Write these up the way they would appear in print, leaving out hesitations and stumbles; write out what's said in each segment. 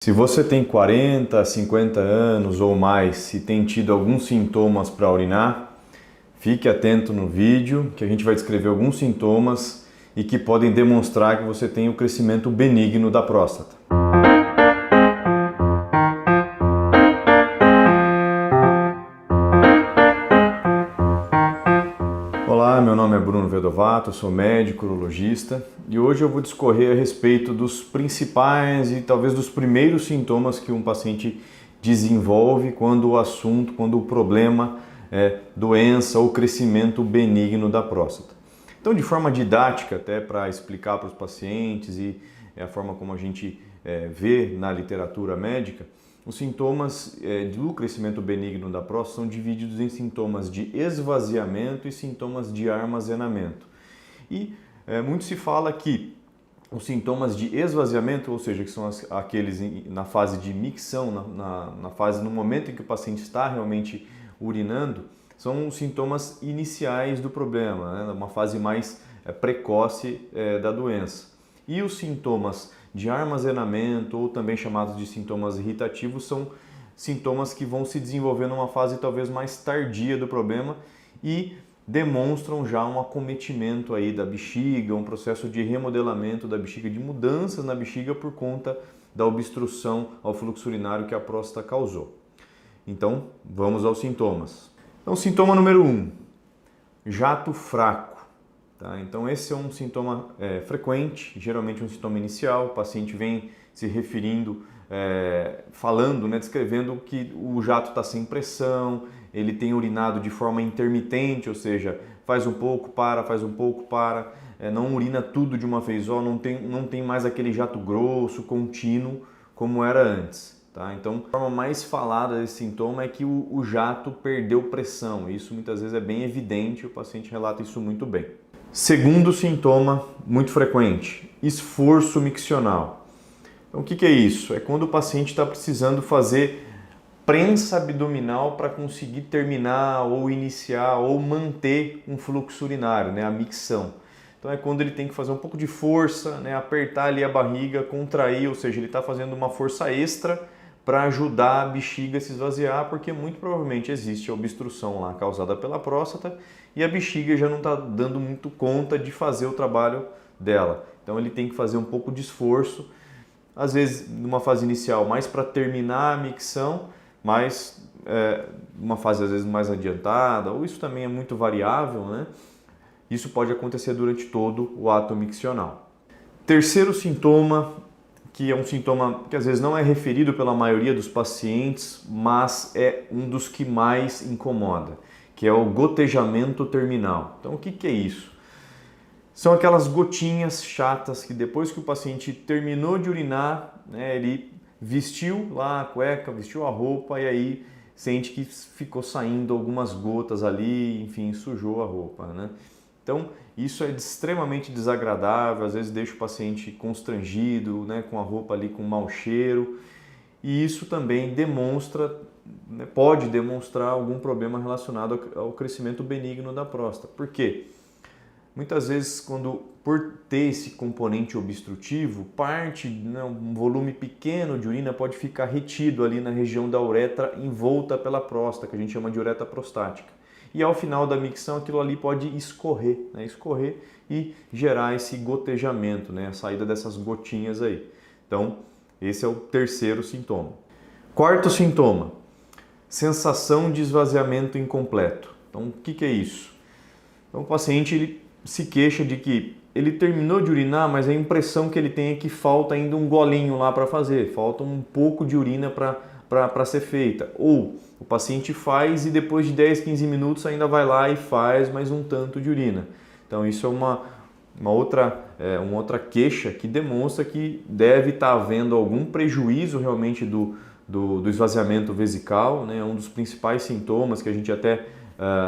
Se você tem 40, 50 anos ou mais e tem tido alguns sintomas para urinar, fique atento no vídeo que a gente vai descrever alguns sintomas e que podem demonstrar que você tem o crescimento benigno da próstata. Olá, meu nome é Bruno Vedovato, sou médico urologista e hoje eu vou discorrer a respeito dos principais e talvez dos primeiros sintomas que um paciente desenvolve quando o problema é doença ou crescimento benigno da próstata. Então, de forma didática, até para explicar para os pacientes e a forma como a gente vê na literatura médica, os sintomas do crescimento benigno da próstata são divididos em sintomas de esvaziamento e sintomas de armazenamento. E muito se fala que os sintomas de esvaziamento, ou seja, que são aqueles na fase de micção, na fase no momento em que o paciente está realmente urinando, são os sintomas iniciais do problema, né? Uma fase mais precoce da doença. E os sintomas de armazenamento, ou também chamados de sintomas irritativos, são sintomas que vão se desenvolver numa fase talvez mais tardia do problema e demonstram já um acometimento aí da bexiga, um processo de remodelamento da bexiga, de mudanças na bexiga por conta da obstrução ao fluxo urinário que a próstata causou. Então, vamos aos sintomas. Então, sintoma número 1, jato fraco. Tá? Então esse é um sintoma frequente, geralmente um sintoma inicial, o paciente vem se referindo, falando, descrevendo que o jato está sem pressão, ele tem urinado de forma intermitente, ou seja, faz um pouco, para, não urina tudo de uma vez só, não tem mais aquele jato grosso, contínuo, como era antes. Tá? Então, a forma mais falada desse sintoma é que o jato perdeu pressão, isso muitas vezes é bem evidente, o paciente relata isso muito bem. Segundo sintoma muito frequente, esforço miccional. Então, o que é isso? É quando o paciente está precisando fazer prensa abdominal para conseguir terminar ou iniciar ou manter um fluxo urinário, a micção. Então é quando ele tem que fazer um pouco de força, apertar ali a barriga, contrair, ou seja, ele está fazendo uma força extra para ajudar a bexiga a se esvaziar, porque muito provavelmente existe a obstrução lá causada pela próstata e a bexiga já não está dando muito conta de fazer o trabalho dela. Então ele tem que fazer um pouco de esforço, às vezes numa fase inicial mais para terminar a micção, mas uma fase às vezes mais adiantada, ou isso também é muito variável, Isso pode acontecer durante todo o ato miccional. Terceiro sintoma, que é um sintoma que às vezes não é referido pela maioria dos pacientes, mas é um dos que mais incomoda, que é o gotejamento terminal. Então, o que é isso? São aquelas gotinhas chatas que depois que o paciente terminou de urinar, ele vestiu lá a cueca, vestiu a roupa e aí sente que ficou saindo algumas gotas ali, enfim, sujou a roupa, Então, isso é extremamente desagradável, às vezes deixa o paciente constrangido, com a roupa ali com mau cheiro, e isso também demonstra, pode demonstrar algum problema relacionado ao crescimento benigno da próstata. Por quê? Muitas vezes, por ter esse componente obstrutivo, um volume pequeno de urina pode ficar retido ali na região da uretra envolta pela próstata, que a gente chama de uretra prostática. E ao final da micção aquilo ali pode escorrer e gerar esse gotejamento, a saída dessas gotinhas aí. Então, esse é o terceiro sintoma. Quarto sintoma, sensação de esvaziamento incompleto. Então, o que é isso? Então, o paciente ele se queixa de que ele terminou de urinar, mas a impressão que ele tem é que falta ainda um golinho lá para fazer, falta um pouco de urina para ser feita. Ou o paciente faz e depois de 10, 15 minutos ainda vai lá e faz mais um tanto de urina. Então isso é uma outra queixa que demonstra que deve estar havendo algum prejuízo realmente do esvaziamento vesical, É um dos principais sintomas que a gente até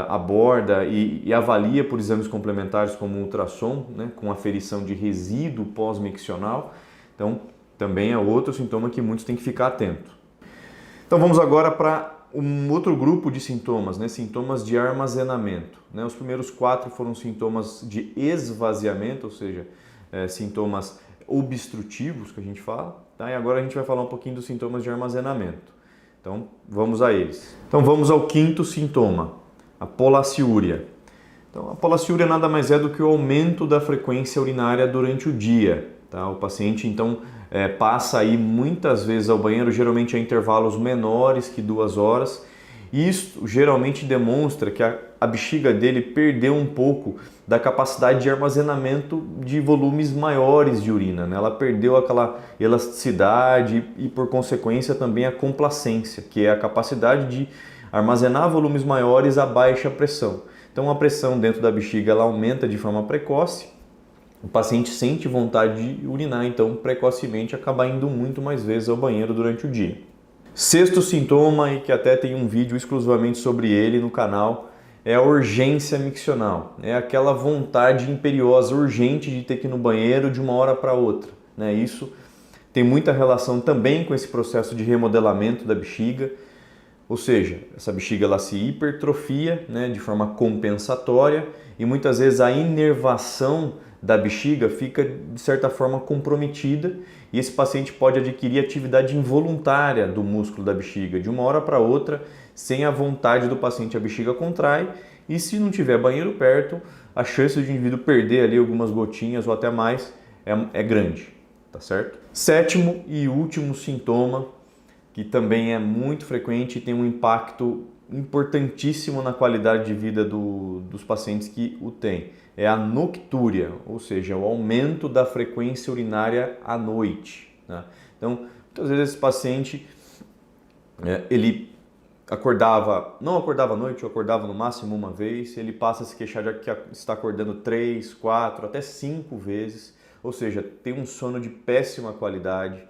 aborda e avalia por exames complementares como o ultrassom, com aferição de resíduo pós-miccional. Então também é outro sintoma que muitos têm que ficar atentos. Então vamos agora para um outro grupo de sintomas, sintomas de armazenamento. Os primeiros 4 foram sintomas de esvaziamento, ou seja, sintomas obstrutivos, que a gente fala, tá? E agora a gente vai falar um pouquinho dos sintomas de armazenamento. Então, vamos a eles. Então, vamos ao quinto sintoma, a polaciúria. Então, a polaciúria nada mais é do que o aumento da frequência urinária durante o dia, tá? O paciente, então, passa aí muitas vezes ao banheiro, geralmente a intervalos menores que 2 horas. Isso geralmente demonstra que a bexiga dele perdeu um pouco da capacidade de armazenamento de volumes maiores de urina, né? Ela perdeu aquela elasticidade e, por consequência, também a complacência, que é a capacidade de armazenar volumes maiores a baixa pressão. Então, a pressão dentro da bexiga ela aumenta de forma precoce, o paciente sente vontade de urinar, então, precocemente, acaba indo muito mais vezes ao banheiro durante o dia. Sexto sintoma, e que até tem um vídeo exclusivamente sobre ele no canal, é a urgência miccional. É aquela vontade imperiosa, urgente de ter que ir no banheiro de uma hora para outra, né? Isso tem muita relação também com esse processo de remodelamento da bexiga, ou seja, essa bexiga ela se hipertrofia, né, de forma compensatória, e muitas vezes a inervação da bexiga fica de certa forma comprometida e esse paciente pode adquirir atividade involuntária do músculo da bexiga. De uma hora para outra, sem a vontade do paciente, a bexiga contrai e se não tiver banheiro perto, a chance do indivíduo perder ali algumas gotinhas ou até mais é grande, tá certo? Sétimo e último sintoma, que também é muito frequente e tem um impacto importantíssimo na qualidade de vida dos pacientes que o têm, é a noctúria, ou seja, o aumento da frequência urinária à noite, né? Então, muitas vezes esse paciente, ele não acordava à noite, ou acordava no máximo uma vez, ele passa a se queixar de que está acordando 3, 4, até 5 vezes, ou seja, tem um sono de péssima qualidade,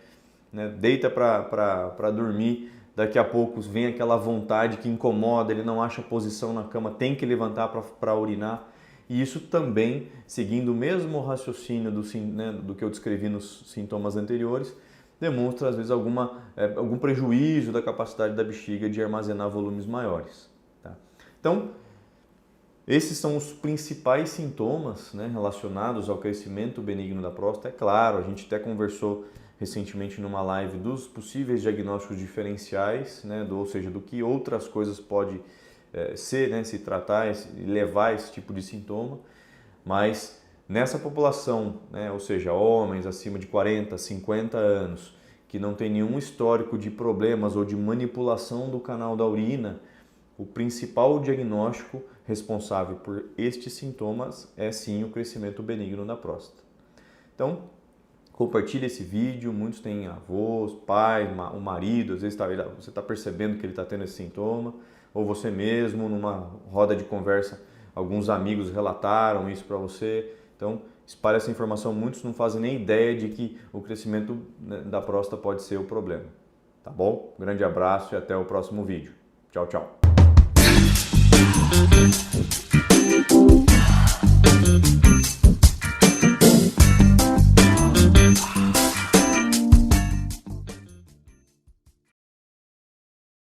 né? Deita para dormir, daqui a pouco vem aquela vontade que incomoda, ele não acha posição na cama, tem que levantar para urinar. E isso também, seguindo o mesmo raciocínio do que eu descrevi nos sintomas anteriores, demonstra às vezes algum prejuízo da capacidade da bexiga de armazenar volumes maiores, tá? Então, esses são os principais sintomas, né, relacionados ao crescimento benigno da próstata. É claro, a gente até conversou recentemente numa live dos possíveis diagnósticos diferenciais, né, ou seja, do que outras coisas pode ser, né, se tratar e levar esse tipo de sintoma, mas nessa população, né, ou seja, homens acima de 40, 50 anos, que não tem nenhum histórico de problemas ou de manipulação do canal da urina, o principal diagnóstico responsável por estes sintomas é sim o crescimento benigno da próstata. Então, compartilhe esse vídeo, muitos têm avós, pais, o marido, às vezes você está percebendo que ele está tendo esse sintoma, ou você mesmo, numa roda de conversa, alguns amigos relataram isso para você. Então, espalhe essa informação, muitos não fazem nem ideia de que o crescimento da próstata pode ser o problema. Tá bom? Grande abraço e até o próximo vídeo. Tchau, tchau.